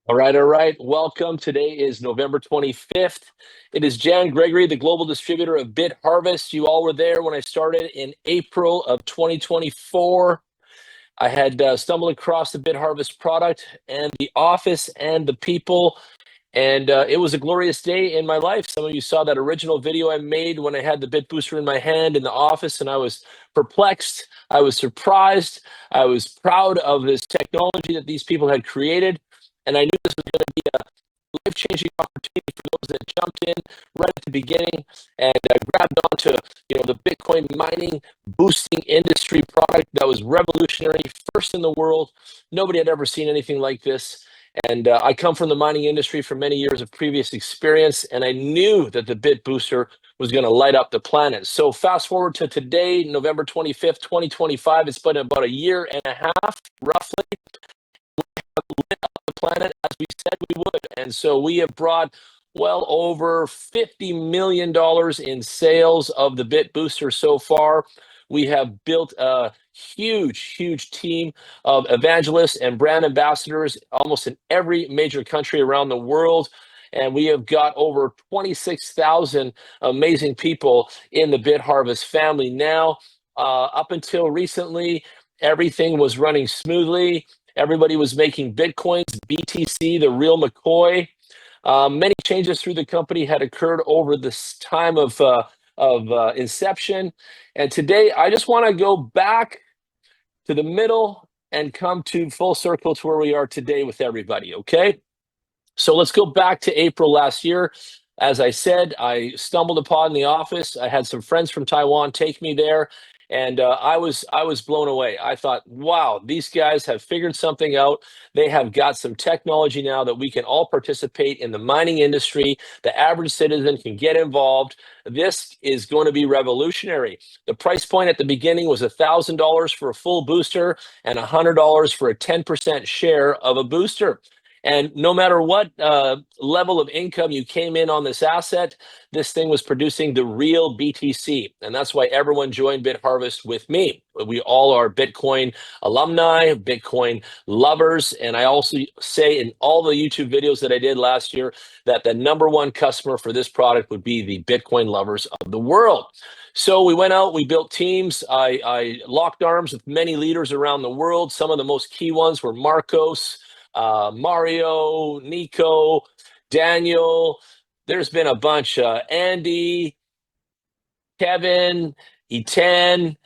All right, all right. Welcome. Today is November 25th. It is Jan Gregory, the global distributor of BitHarvest. You all were there when I started in April of 2024. I had stumbled across the BitHarvest product and the office and the people, and it was a glorious day in my life. Some of you saw that original video I made when I had the Bit Booster in my hand in the office, and I was perplexed. I was surprised. I was proud of this technology that these people had created, and I knew this was going to be a life-changing opportunity for those that jumped in right at the beginning and grabbed onto the Bitcoin mining boosting industry product that was revolutionary, first in the world. Nobody had ever seen anything like this. And I come from the mining industry for many years of previous experience, and I knew that the Bit Booster was going to light up the planet. So fast forward to today, November 25th, 2025. It's been about a year and a half, roughly, lit up the planet as we said we would. And so we have brought well over $50 million in sales of the Bit Booster so far. We have built a huge team of evangelists and brand ambassadors almost in every major country around the world. And we have got over 26,000 amazing people in the BitHarvest family now. Up until recently, everything was running smoothly. Everybody was making Bitcoins, BTC, the real McCoy. Many changes through the company had occurred over this time of inception. And today, I just want to go back to the middle and come to full circle to where we are today with everybody, okay? So let's go back to April last year. As I said, I stumbled upon the office. I had some friends from Taiwan take me there, and I was blown away. I thought, wow, these guys have figured something out. They have got some technology now that we can all participate in the mining industry. The average citizen can get involved. This is going to be revolutionary. The price point at the beginning was $1,000 for a full booster and $100 for a 10% share of a booster. And no matter what level of income you came in on this asset, this thing was producing the real BTC. And that's why everyone joined BitHarvest with me. We all are Bitcoin alumni, Bitcoin lovers. And I also say in all the YouTube videos that I did last year that the number one customer for this product would be the Bitcoin lovers of the world. So we went out, we built teams. I locked arms with many leaders around the world. Some of the most key ones were Marcos, Mario, Nico, Daniel. There's been a bunch. Andy, Kevin, Etan.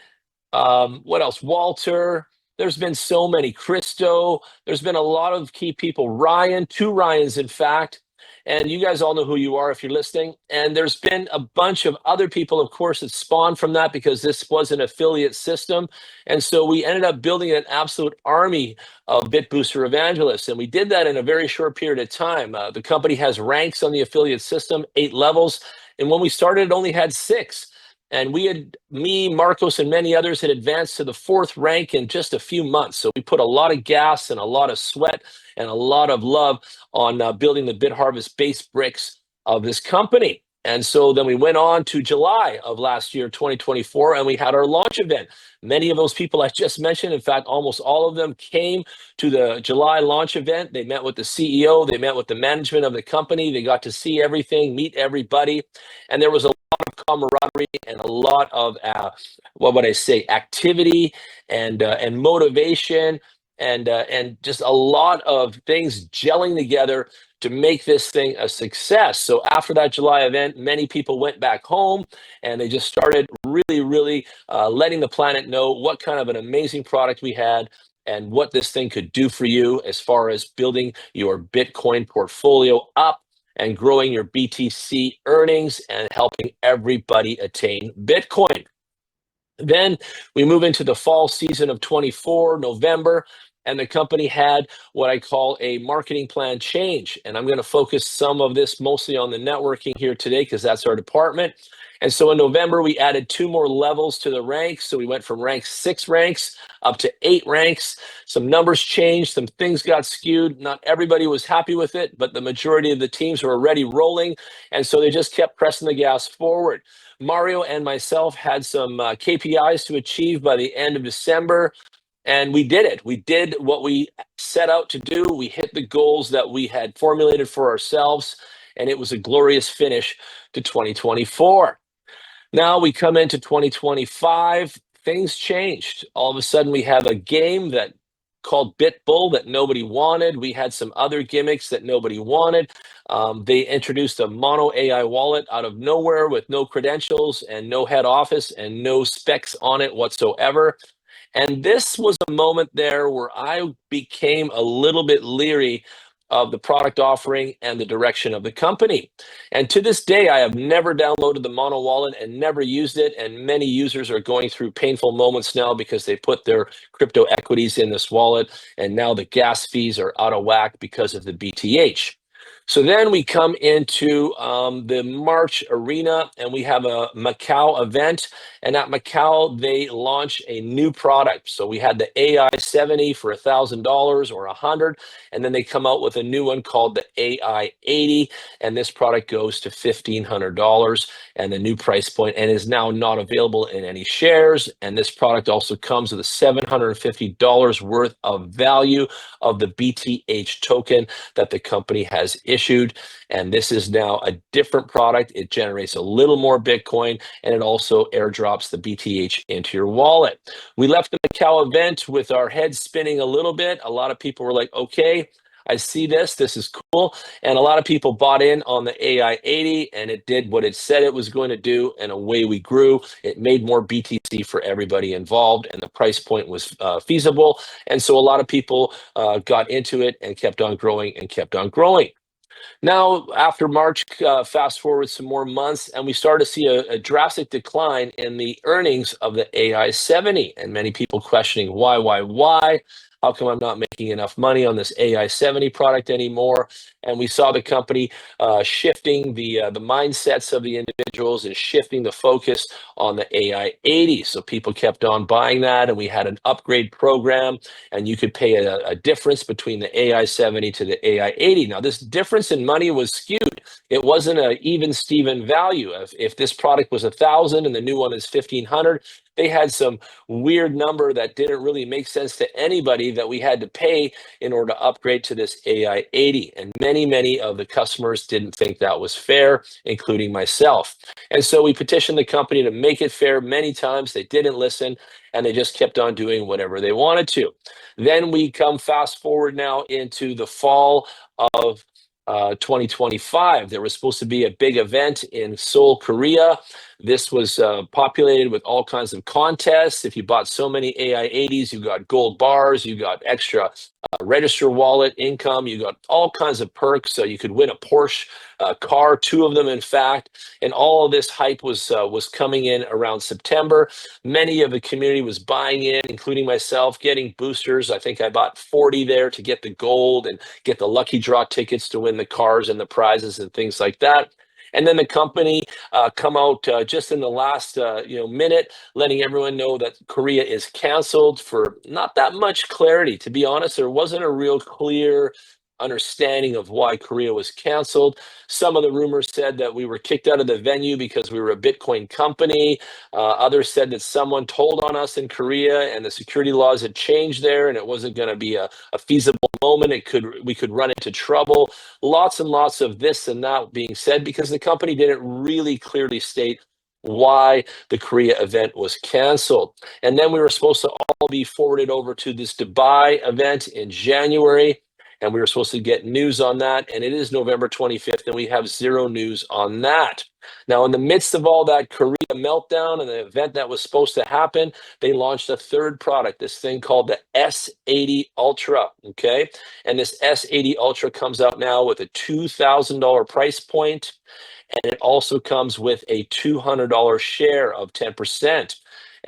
What else? Walter. There's been so many. Christo. There's been a lot of key people. Ryan, two Ryans, in fact. And you guys all know who you are if you're listening. And there's been a bunch of other people, of course, that spawned from that because this was an affiliate system. And so we ended up building an absolute army of BitBooster evangelists. And we did that in a very short period of time. The company has ranks on the affiliate system, 8 levels. And when we started, it only had 6. And me, Marcos, and many others had advanced to the 4th rank in just a few months. So we put a lot of gas and a lot of sweat and a lot of love on building the BitHarvest base bricks of this company. And so then we went on to July of last year, 2024, and we had our launch event. Many of those people I just mentioned, in fact, almost all of them came to the July launch event. They met with the CEO, they met with the management of the company, they got to see everything, meet everybody, and there was a lot of camaraderie and a lot of what would I say, activity and motivation and just a lot of things gelling together to make this thing a success. So after that July event, many people went back home and they just started really letting the planet know what kind of an amazing product we had and what this thing could do for you as far as building your Bitcoin portfolio up and growing your BTC earnings and helping everybody attain Bitcoin. Then we move into the fall season of 24, November, and the company had what I call a marketing plan change. And I'm going to focus some of this mostly on the networking here today because that's our department. And so in November, we added 2 more levels to the ranks. So we went from 6 ranks up to 8 ranks. Some numbers changed, some things got skewed. Not everybody was happy with it, but the majority of the teams were already rolling. And so they just kept pressing the gas forward. Mario and myself had some KPIs to achieve by the end of December. And we did it. We did what we set out to do. We hit the goals that we had formulated for ourselves, and it was a glorious finish to 2024. Now we come into 2025, things changed. All of a sudden, we have a game that called BitBull that nobody wanted. We had some other gimmicks that nobody wanted. They introduced a mono AI wallet out of nowhere with no credentials and no head office and no specs on it whatsoever. And this was a moment there where I became a little bit leery of the product offering and the direction of the company. And to this day, I have never downloaded the Mono Wallet and never used it. And many users are going through painful moments now because they put their crypto equities in this wallet. And now the gas fees are out of whack because of the BTH. So then we come into the March arena, and we have a Macau event. And at Macau, they launch a new product. So we had the AI 70 for $1,000 or $100, and then they come out with a new one called the AI 80, and this product goes to $1,500 and the new price point, and is now not available in any shares. And this product also comes with a $750 worth of value of the BTH token that the company has issued. And this is now a different product. It generates a little more Bitcoin, and it also airdrops the BTH into your wallet. We left the Macau event with our heads spinning a little bit. A lot of people were like, okay, I see this. This is cool. And a lot of people bought in on the AI 80, and it did what it said it was going to do. And away we grew. It made more BTC for everybody involved, and the price point was feasible. And so a lot of people got into it and kept on growing and kept on growing. Now, after March, fast forward some more months, and we started to see a drastic decline in the earnings of the AI 70, and many people questioning why? How come I'm not making enough money on this AI 70 product anymore? And we saw the company shifting the mindsets of the individuals and shifting the focus on the AI 80. So people kept on buying that, and we had an upgrade program, and you could pay a difference between the AI 70 to the AI 80. Now, this difference in money was skewed. It wasn't an even Steven value. If this product was 1,000 and the new one is 1,500, they had some weird number that didn't really make sense to anybody that we had to pay in order to upgrade to this AI 80. And many of the customers didn't think that was fair, including myself. And so we petitioned the company to make it fair many times. They didn't listen, and they just kept on doing whatever they wanted to. Then we come fast forward now into the fall of 2025. There was supposed to be a big event in Seoul, Korea. This was populated with all kinds of contests. If you bought so many AI 80s, you got gold bars, you got extra register wallet income, you got all kinds of perks. So you could win a Porsche car, two of them, in fact. And all of this hype was coming in around September. Many of the community was buying in, including myself, getting boosters. I think I bought 40 there to get the gold and get the lucky draw tickets to win the cars and the prizes and things like that. And then the company come out just in the last minute, letting everyone know that Korea is canceled for not that much clarity. To be honest, there wasn't a real clear understanding of why Korea was canceled. Some of the rumors said that we were kicked out of the venue because we were a Bitcoin company. Others said that someone told on us in Korea and the security laws had changed there and it wasn't going to be a feasible moment. We could run into trouble. Lots and lots of this and that being said because the company didn't really clearly state why the Korea event was canceled. And then we were supposed to all be forwarded over to this Dubai event in January. And we were supposed to get news on that. And it is November 25th, and we have zero news on that. Now, in the midst of all that Korea meltdown and the event that was supposed to happen, they launched a third product, this thing called the S80 Ultra, okay? And this S80 Ultra comes out now with a $2,000 price point, and it also comes with a $200 share of 10%.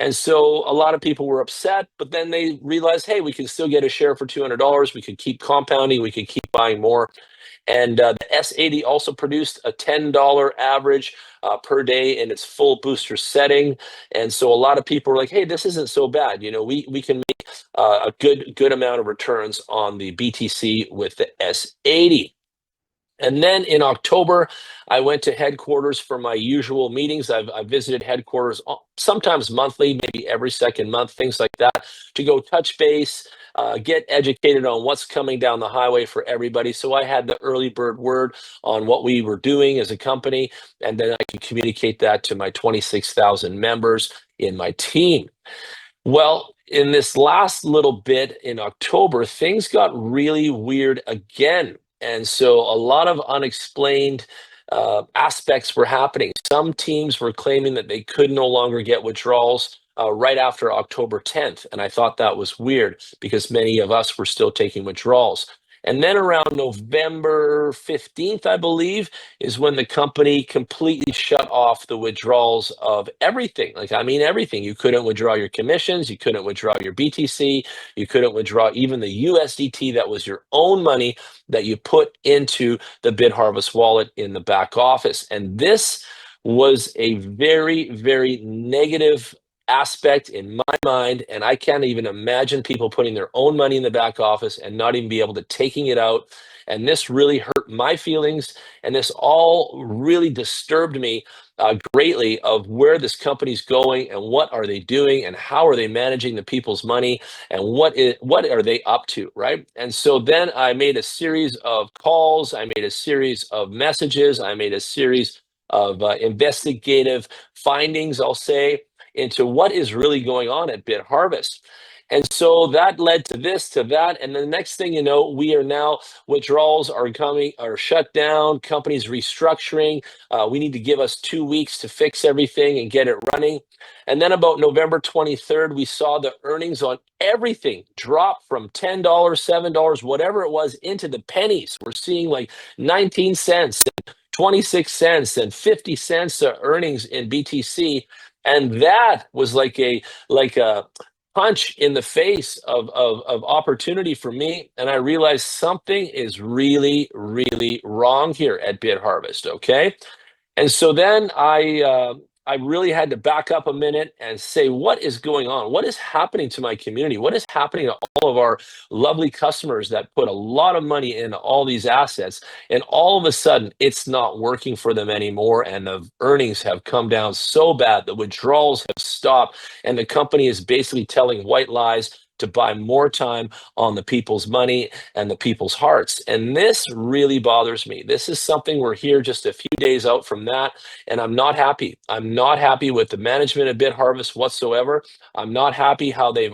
And so a lot of people were upset, but then they realized, hey, we can still get a share for $200. We could keep compounding. We could keep buying more. And the S80 also produced a $10 average per day in its full booster setting. And so a lot of people were like, hey, this isn't so bad. You know, we can make a good amount of returns on the BTC with the S80. And then in October, I went to headquarters for my usual meetings. I've visited headquarters sometimes monthly, maybe every second month, things like that, to go touch base, get educated on what's coming down the highway for everybody. So I had the early bird word on what we were doing as a company, and then I could communicate that to my 26,000 members in my team. Well, in this last little bit in October, things got really weird again. And so a lot of unexplained aspects were happening. Some teams were claiming that they could no longer get withdrawals right after October 10th. And I thought that was weird because many of us were still taking withdrawals. And then around November 15th, I believe, is when the company completely shut off the withdrawals of everything. Like, I mean, everything. You couldn't withdraw your commissions, you couldn't withdraw your BTC, you couldn't withdraw even the USDT that was your own money that you put into the BitHarvest wallet in the back office. And this was a very, very negative aspect in my mind, and I can't even imagine people putting their own money in the back office and not even be able to taking it out. And this really hurt my feelings, and this all really disturbed me greatly of where this company's going and what are they doing and how are they managing the people's money and what are they up to, right? And so then I made a series of calls, I made a series of messages, I made a series of investigative findings, I'll say, into what is really going on at BitHarvest. And so that led to this, to that. And the next thing you know, we are now, withdrawals are coming, are shut down, companies restructuring. We need to give us 2 weeks to fix everything and get it running. And then about November 23rd, we saw the earnings on everything drop from $10, $7, whatever it was, into the pennies. We're seeing like 19 cents, 26 cents, and 50 cents earnings in BTC. And that was like a punch in the face of opportunity for me. And I realized something is really, really wrong here at BitHarvest. Okay. And so then I really had to back up a minute and say, what is going on? What is happening to my community? What is happening to all of our lovely customers that put a lot of money in all these assets? And all of a sudden, it's not working for them anymore. And the earnings have come down so bad. The withdrawals have stopped. And the company is basically telling white lies to buy more time on the people's money and the people's hearts. And this really bothers me. This is something we're here just a few days out from that. And I'm not happy. I'm not happy with the management of BitHarvest whatsoever. I'm not happy how they've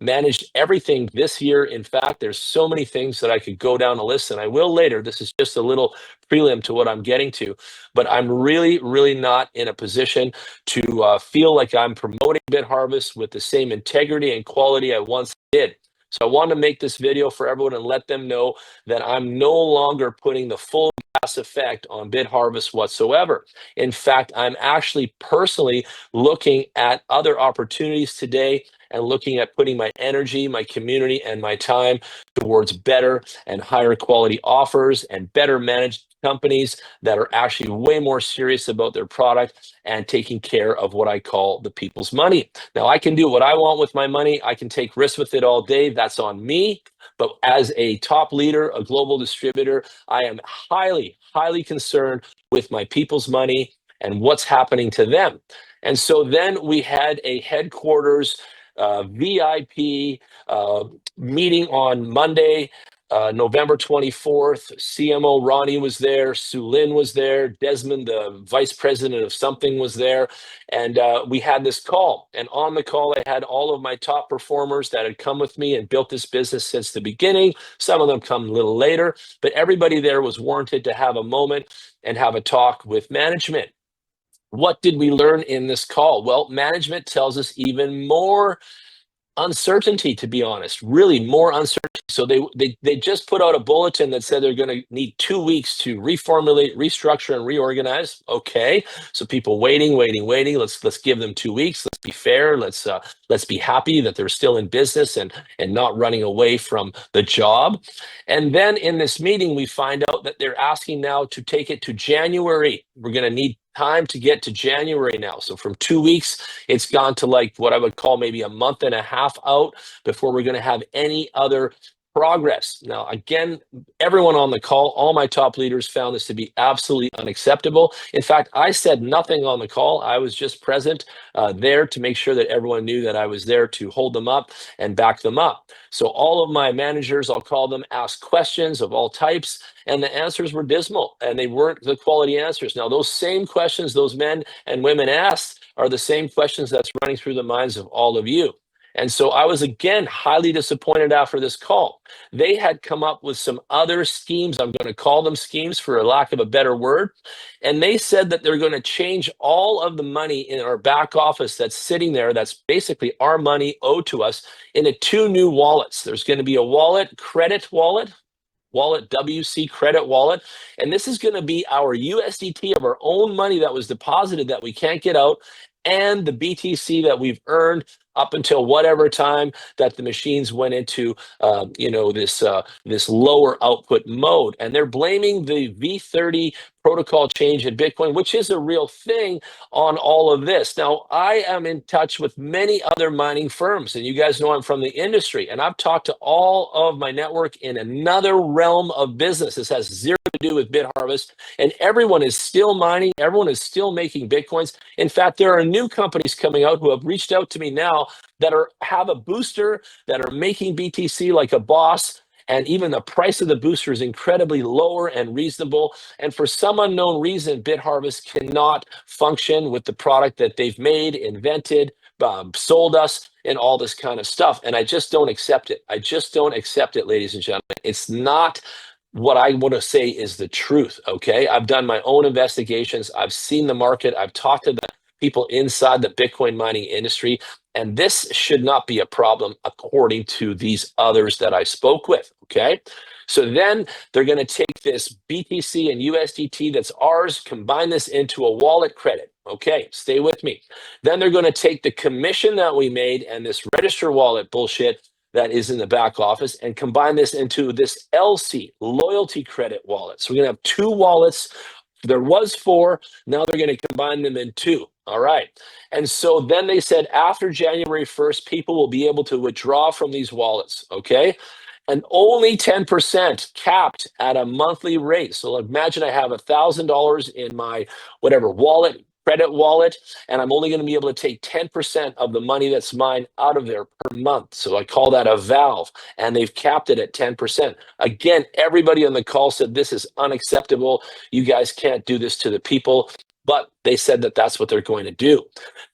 managed everything this year. In fact, there's so many things that I could go down the list, and I will later. This is just a little prelim to what I'm getting to. But I'm really, really not in a position to feel like I'm promoting BitHarvest with the same integrity and quality I once did. So I want to make this video for everyone and let them know that I'm no longer putting the full gas effect on BitHarvest whatsoever. In fact, I'm actually personally looking at other opportunities today and looking at putting my energy, my community, and my time towards better and higher quality offers and better managed companies that are actually way more serious about their product and taking care of what I call the people's money. Now, I can do what I want with my money. I can take risks with it all day. That's on me. But as a top leader, a global distributor, I am highly, highly concerned with my people's money and what's happening to them. And so then we had a headquarters VIP meeting on Monday, November 24th. CMO Ronnie was there, Sue Lin was there, Desmond, the vice president of something, was there. And we had this call. And on the call, I had all of my top performers that had come with me and built this business since the beginning. Some of them come a little later, but everybody there was warranted to have a moment and have a talk with management. What did we learn in this call? Well, management tells us even more uncertainty, to be honest, really more uncertainty. So they just put out a bulletin that said they're going to need 2 weeks to reformulate, restructure, and reorganize. Okay, so people waiting. Let's give them 2 weeks. Let's be fair. Let's be happy that they're still in business and not running away from the job. And then in this meeting, we find out that they're asking now to take it to January. We're going to need time to get to January now. So from 2 weeks, it's gone to like what I would call maybe a month and a half out before we're going to have any other progress. Now, again, everyone on the call, all my top leaders found this to be absolutely unacceptable. In fact, I said nothing on the call. I was just present there to make sure that everyone knew that I was there to hold them up and back them up. So all of my managers, I'll call them, asked questions of all types, and the answers were dismal, and they weren't the quality answers. Now, those same questions those men and women asked are the same questions that's running through the minds of all of you. And so I was, again, highly disappointed after this call. They had come up with some other schemes. I'm going to call them schemes for a lack of a better word. And they said that they're going to change all of the money in our back office that's sitting there, that's basically our money owed to us, into two new wallets. There's going to be a wallet, credit wallet, WC credit wallet. And this is going to be our USDT of our own money that was deposited that we can't get out, and the BTC that we've earned up until whatever time that the machines went into, this lower output mode. And they're blaming the V30 protocol change in Bitcoin, which is a real thing, on all of this. Now, I am in touch with many other mining firms, and you guys know I'm from the industry, and I've talked to all of my network in another realm of business. This has zero to do with BitHarvest, and everyone is still mining. Everyone is still making Bitcoins. In fact, there are new companies coming out who have reached out to me now that have a booster, that are making BTC like a boss, and even the price of the booster is incredibly lower and reasonable. And for some unknown reason, BitHarvest cannot function with the product that they've made, invented, sold us, and all this kind of stuff. And I just don't accept it. I just don't accept it, ladies and gentlemen. It's not what I want to say is the truth, okay? I've done my own investigations. I've seen the market. I've talked to the people inside the Bitcoin mining industry, and this should not be a problem according to these others that I spoke with, okay? So then they're going to take this BTC and USDT that's ours, combine this into a wallet credit. Okay, stay with me. Then they're going to take the commission that we made and this register wallet bullshit that is in the back office and combine this into this LC, loyalty credit wallet. So we're going to have two wallets. There was four, now they're going to combine them in two. All right. And so then they said after January 1st, people will be able to withdraw from these wallets, okay? And only 10% capped at a monthly rate. So imagine I have $1,000 in my whatever wallet, credit wallet, and I'm only going to be able to take 10% of the money that's mine out of there per month. So I call that a valve, and they've capped it at 10%. Again, everybody on the call said this is unacceptable. You guys can't do this to the people. But they said that that's what they're going to do.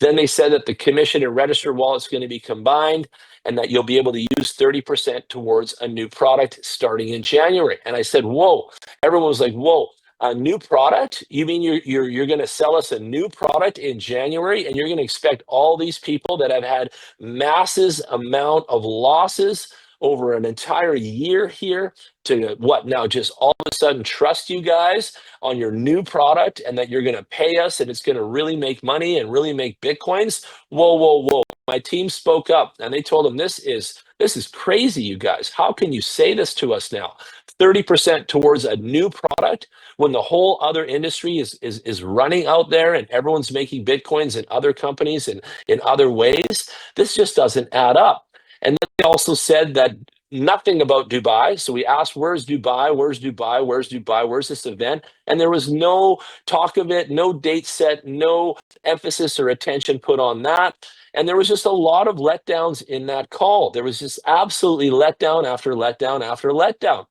Then they said that the commission and register wallet is going to be combined, and that you'll be able to use 30% towards a new product starting in January. And I said, whoa. Everyone was like, whoa, a new product? You mean you're going to sell us a new product in January, and you're going to expect all these people that have had massive amount of losses over an entire year here to what now, just all of a sudden trust you guys on your new product, and that you're going to pay us and it's going to really make money and really make Bitcoins? Whoa, whoa, whoa. My team spoke up and they told them, this is crazy, you guys. How can you say this to us now? 30% towards a new product when the whole other industry is running out there and everyone's making Bitcoins in other companies and in other ways. This just doesn't add up. And then they also said that nothing about Dubai. So we asked, where's Dubai? Where's Dubai? Where's Dubai? Where's this event? And there was no talk of it, no date set, no emphasis or attention put on that. And there was just a lot of letdowns in that call. There was just absolutely letdown after letdown after letdown.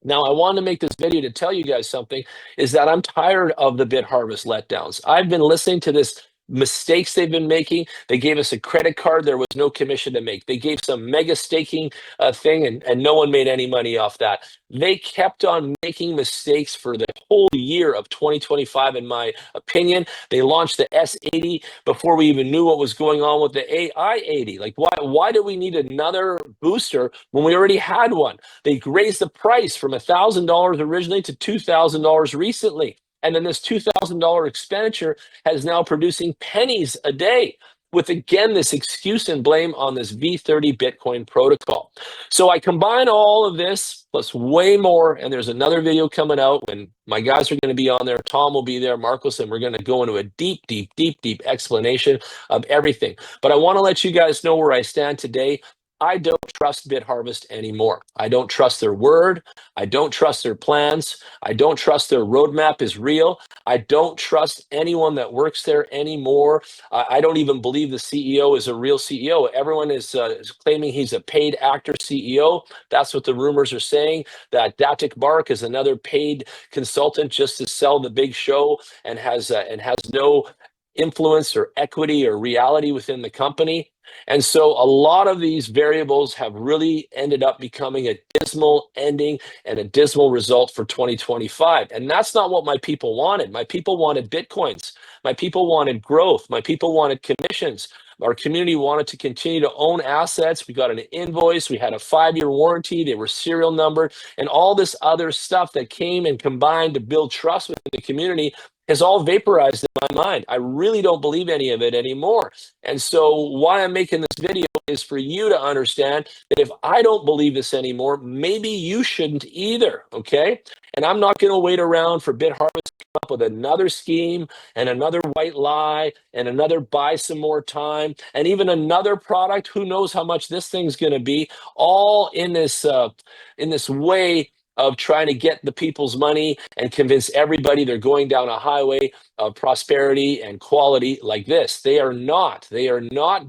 Now, I want to make this video to tell you guys something, is that I'm tired of the BitHarvest letdowns. I've been listening to this mistakes they've been making. They gave us a credit card. There was no commission to make. They gave some mega staking thing, and no one made any money off that. They kept on making mistakes for the whole year of 2025, in my opinion. They launched the S80 before we even knew what was going on with the AI80. Like, why do we need another booster when we already had one? They raised the price from $1,000 originally to $2,000 recently. And then this $2,000 expenditure has now producing pennies a day, with, again, this excuse and blame on this V30 Bitcoin protocol. So I combine all of this plus way more, and there's another video coming out when my guys are going to be on there. Tom will be there, Marcos, and we're going to go into a deep explanation of everything. But I want to let you guys know where I stand today. I don't trust BitHarvest anymore. I don't trust their word. I don't trust their plans. I don't trust their roadmap is real. I don't trust anyone that works there anymore. I don't even believe the CEO is a real CEO. Everyone is claiming he's a paid actor CEO. That's what the rumors are saying, that Datic Mark is another paid consultant just to sell the big show and has no influence or equity or reality within the company. And so a lot of these variables have really ended up becoming a dismal ending and a dismal result for 2025. And that's not what my people wanted. My people wanted Bitcoins. My people wanted growth. My people wanted commissions. Our community wanted to continue to own assets. We got an invoice. We had a 5-year warranty. They were serial numbered. And all this other stuff that came and combined to build trust within the community has all vaporized in my mind. I really don't believe any of it anymore. And so why I'm making this video is for you to understand that if I don't believe this anymore, maybe you shouldn't either, okay? And I'm not going to wait around for BitHarvest to come up with another scheme and another white lie and another buy some more time and even another product. Who knows how much this thing's going to be, all in this way of trying to get the people's money and convince everybody they're going down a highway of prosperity and quality like this. They are not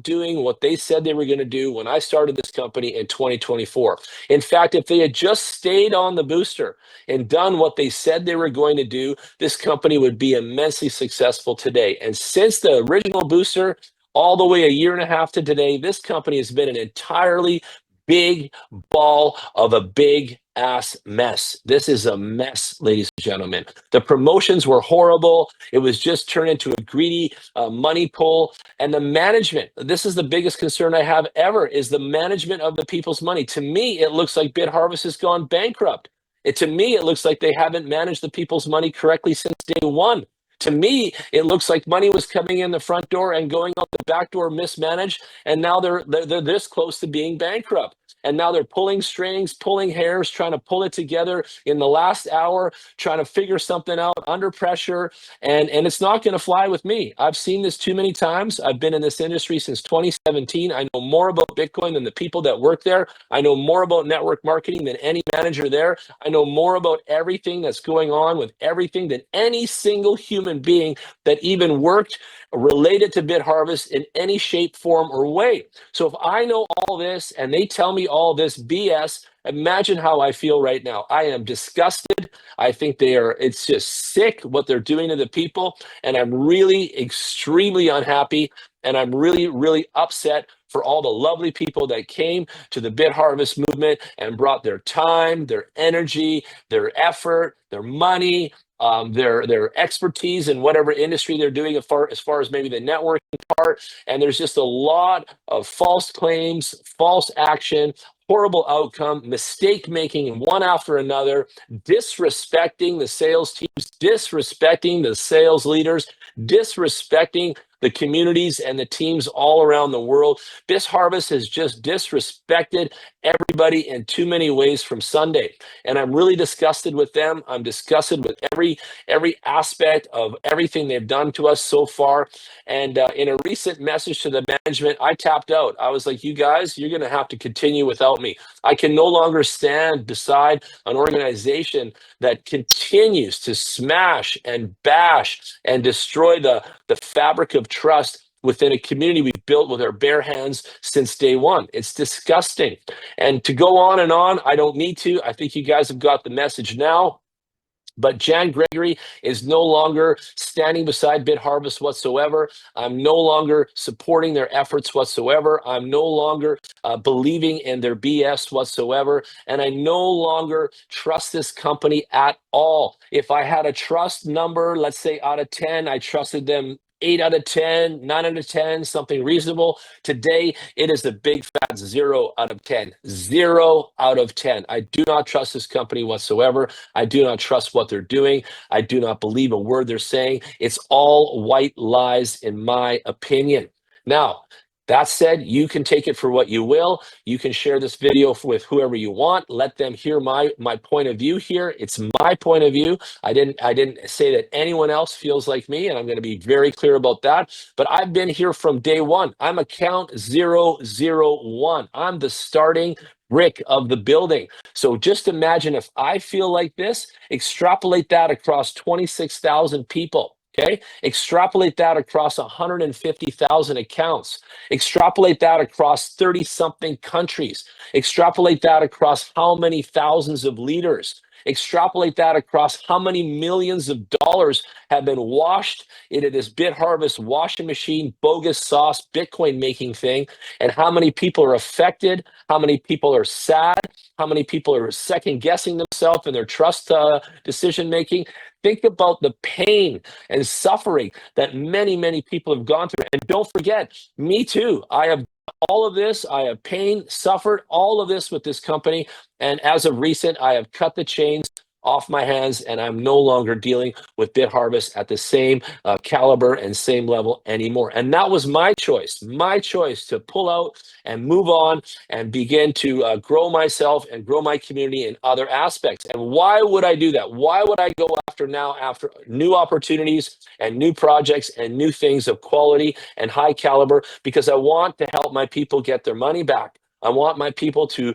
doing what they said they were going to do when I started this company in 2024. In fact, if they had just stayed on the booster and done what they said they were going to do, this company would be immensely successful today. And since the original booster, all the way a year and a half to today, this company has been an entirely big ball of a big ass mess. This is a mess, ladies and gentlemen. The promotions were horrible. It was just turned into a greedy money pull. And the management, this is the biggest concern I have ever, is the management of the people's money. To me, it looks like BitHarvest has gone bankrupt. To me, it looks like they haven't managed the people's money correctly since day one. To me, it looks like money was coming in the front door and going out the back door mismanaged, and now they're this close to being bankrupt. And now they're pulling strings, pulling hairs, trying to pull it together in the last hour, trying to figure something out under pressure. And it's not going to fly with me. I've seen this too many times. I've been in this industry since 2017. I know more about Bitcoin than the people that work there. I know more about network marketing than any manager there. I know more about everything that's going on with everything than any single human being that even worked related to BitHarvest in any shape, form, or way. So if I know all this and they tell me all this BS, imagine how I feel right now. I am disgusted. I think it's just sick what they're doing to the people. And I'm really extremely unhappy. And I'm really, really upset for all the lovely people that came to the BitHarvest movement and brought their time, their energy, their effort, their money, their expertise in whatever industry they're doing as far as maybe the networking part. And there's just a lot of false claims, false action, horrible outcome, mistake making one after another, disrespecting the sales teams, disrespecting the sales leaders, disrespecting the communities and the teams all around the world. BitHarvest has just disrespected everybody in too many ways from Sunday. And I'm really disgusted with them. I'm disgusted with every aspect of everything they've done to us so far. And in a recent message to the management, I tapped out. I was like, you guys, you're going to have to continue without me. I can no longer stand beside an organization that continues to smash and bash and destroy the fabric of trust within a community we've built with our bare hands since day one. It's disgusting. And to go on and on, I don't need to. I think you guys have got the message now. But Jan Gregory is no longer standing beside BitHarvest whatsoever. I'm no longer supporting their efforts whatsoever. I'm no longer believing in their BS whatsoever. And I no longer trust this company at all. If I had a trust number, let's say out of 10, I trusted them 8 out of 10, 9 out of 10, something reasonable. Today, it is a big fat 0 out of 10. 0 out of 10. I do not trust this company whatsoever. I do not trust what they're doing. I do not believe a word they're saying. It's all white lies, in my opinion. Now, That said, you can take it for what you will. You can share this video with whoever you want. Let them hear my point of view here. It's my point of view. I didn't say that anyone else feels like me, and I'm going to be very clear about that. But I've been here from day one. I'm account 001. I'm the starting brick of the building. So just imagine if I feel like this, extrapolate that across 26,000 people. Okay, extrapolate that across 150,000 accounts. Extrapolate that across 30 something countries. Extrapolate that across how many thousands of leaders. Extrapolate that across how many millions of dollars have been washed into this BitHarvest washing machine, bogus sauce, Bitcoin making thing, and how many people are affected, how many people are sad, how many people are second guessing themselves in their trust decision making. Think about the pain and suffering that many people have gone through. And don't forget, me too. I have all of this. I have pain, suffered all of this with this company. And as of recent, I have cut the chains off my hands, and I'm no longer dealing with BitHarvest at the same caliber and same level anymore. And that was my choice to pull out and move on and begin to grow myself and grow my community in other aspects. And why would I do that? Why would I go after new opportunities and new projects and new things of quality and high caliber? Because I want to help my people get their money back. I want my people to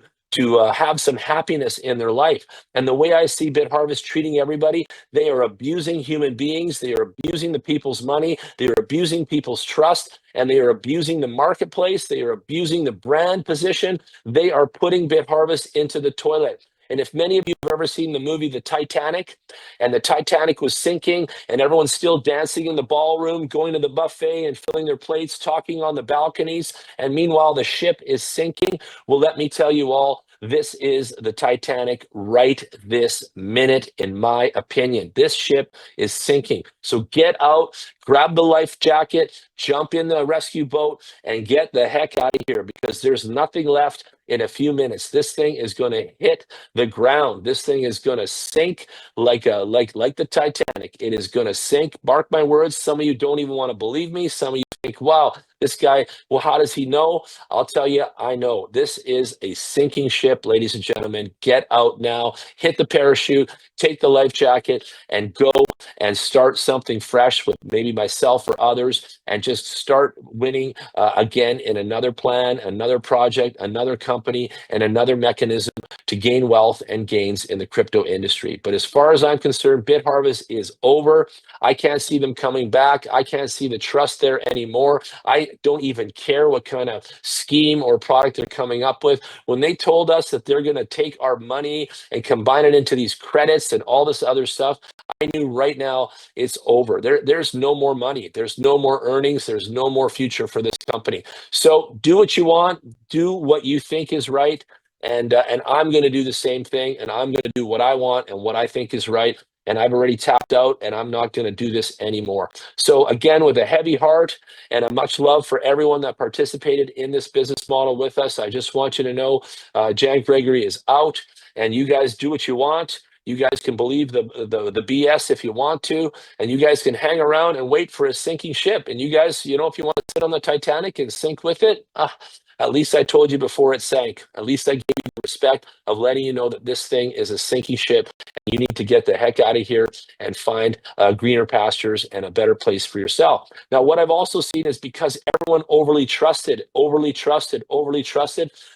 have some happiness in their life. And the way I see BitHarvest treating everybody, they are abusing human beings. They are abusing the people's money. They are abusing people's trust, and they are abusing the marketplace. They are abusing the brand position. They are putting BitHarvest into the toilet. And if many of you have ever seen the movie The Titanic, and the Titanic was sinking, and everyone's still dancing in the ballroom, going to the buffet and filling their plates, talking on the balconies, and meanwhile the ship is sinking, well, let me tell you all, this is the Titanic right this minute, in my opinion. This ship is sinking. So get out, grab the life jacket, jump in the rescue boat, and get the heck out of here, because there's nothing left in a few minutes. This thing is going to hit the ground. This thing is going to sink like the Titanic. It is going to sink. Mark my words. Some of you don't even want to believe me. Some of you think, wow, this guy, well, how does he know? I'll tell you, I know. This is a sinking ship, ladies and gentlemen. Get out now, hit the parachute, take the life jacket, and go and start something fresh with maybe myself or others, and just start winning again in another plan, another project, another company, and another mechanism to gain wealth and gains in the crypto industry. But as far as I'm concerned, BitHarvest is over. I can't see them coming back. I can't see the trust there anymore. I don't even care what kind of scheme or product they're coming up with. When they told us that they're going to take our money and combine it into these credits and all this other stuff, I knew right now it's over. There's no more money. There's no more earnings. There's no more future for this company. So do what you want. Do what you think is right. And I'm going to do the same thing. And I'm going to do what I want and what I think is right. And I've already tapped out, and I'm not going to do this anymore. So again, with a heavy heart and a much love for everyone that participated in this business model with us, I just want you to know Jan Gregory is out, and you guys do what you want. You guys can believe the BS if you want to, and you guys can hang around and wait for a sinking ship. And you guys, you know, if you want to sit on the Titanic and sink with it, at least I told you before it sank. At least I gave you the respect of letting you know that this thing is a sinking ship, and you need to get the heck out of here and find greener pastures and a better place for yourself. Now, what I've also seen is because everyone overly trusted,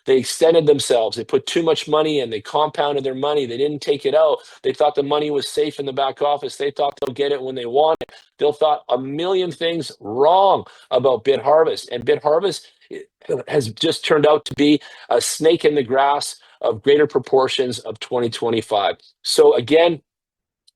they extended themselves. They put too much money in. They compounded their money. They didn't take it out. They thought the money was safe in the back office. They thought they'll get it when they want it. They'll thought a million things wrong about BitHarvest. And BitHarvest has just turned out to be a snake in the grass of greater proportions of 2025. So again,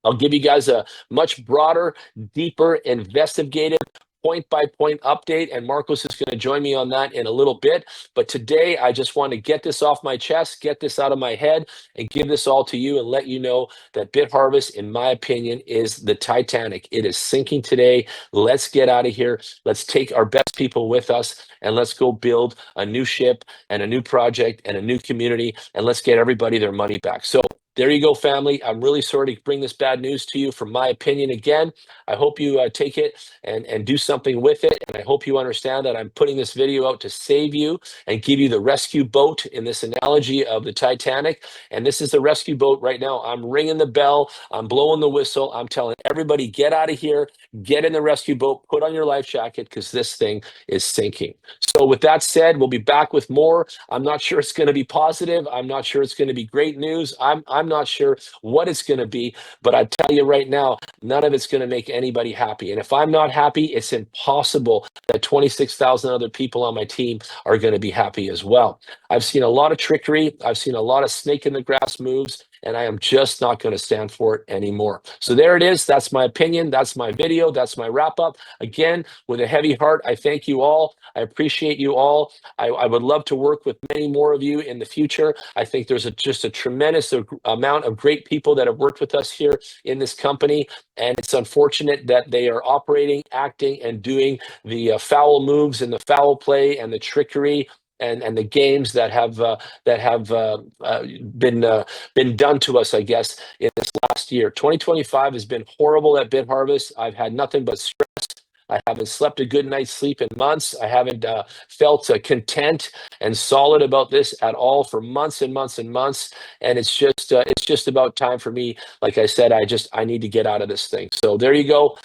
I'll give you guys a much broader, deeper, investigative, point-by-point update, and Marcos is going to join me on that in a little bit. But today, I just want to get this off my chest, get this out of my head, and give this all to you and let you know that BitHarvest, in my opinion, is the Titanic. It is sinking today. Let's get out of here. Let's take our best people with us, and let's go build a new ship and a new project and a new community, and let's get everybody their money back. So there you go, family. I'm really sorry to bring this bad news to you. From my opinion, again, I hope you take it and do something with it. And I hope you understand that I'm putting this video out to save you and give you the rescue boat in this analogy of the Titanic. And this is the rescue boat right now. I'm ringing the bell. I'm blowing the whistle. I'm telling everybody, get out of here, get in the rescue boat, put on your life jacket, because this thing is sinking. So with that said, we'll be back with more. I'm not sure it's going to be positive. I'm not sure it's going to be great news. I'm not sure what it's going to be, but I tell you right now, none of it's going to make anybody happy. And if I'm not happy, it's impossible that 26,000 other people on my team are going to be happy as well. I've seen a lot of trickery. I've seen a lot of snake in the grass moves, and I am just not going to stand for it anymore. So there it is. That's my opinion. That's my video. That's my wrap up. Again, with a heavy heart, I thank you all. I appreciate you all. I would love to work with many more of you in the future. I think there's just a tremendous amount of great people that have worked with us here in this company, and it's unfortunate that they are operating, acting, and doing the foul moves and the foul play and the trickery and the games that have been done to us, I guess, in this last year. 2025 has been horrible at BitHarvest. I've had nothing but stress. I haven't slept a good night's sleep in months. I haven't felt content and solid about this at all for months and months and months. And it's just about time for me. Like I said, I need to get out of this thing. So there you go.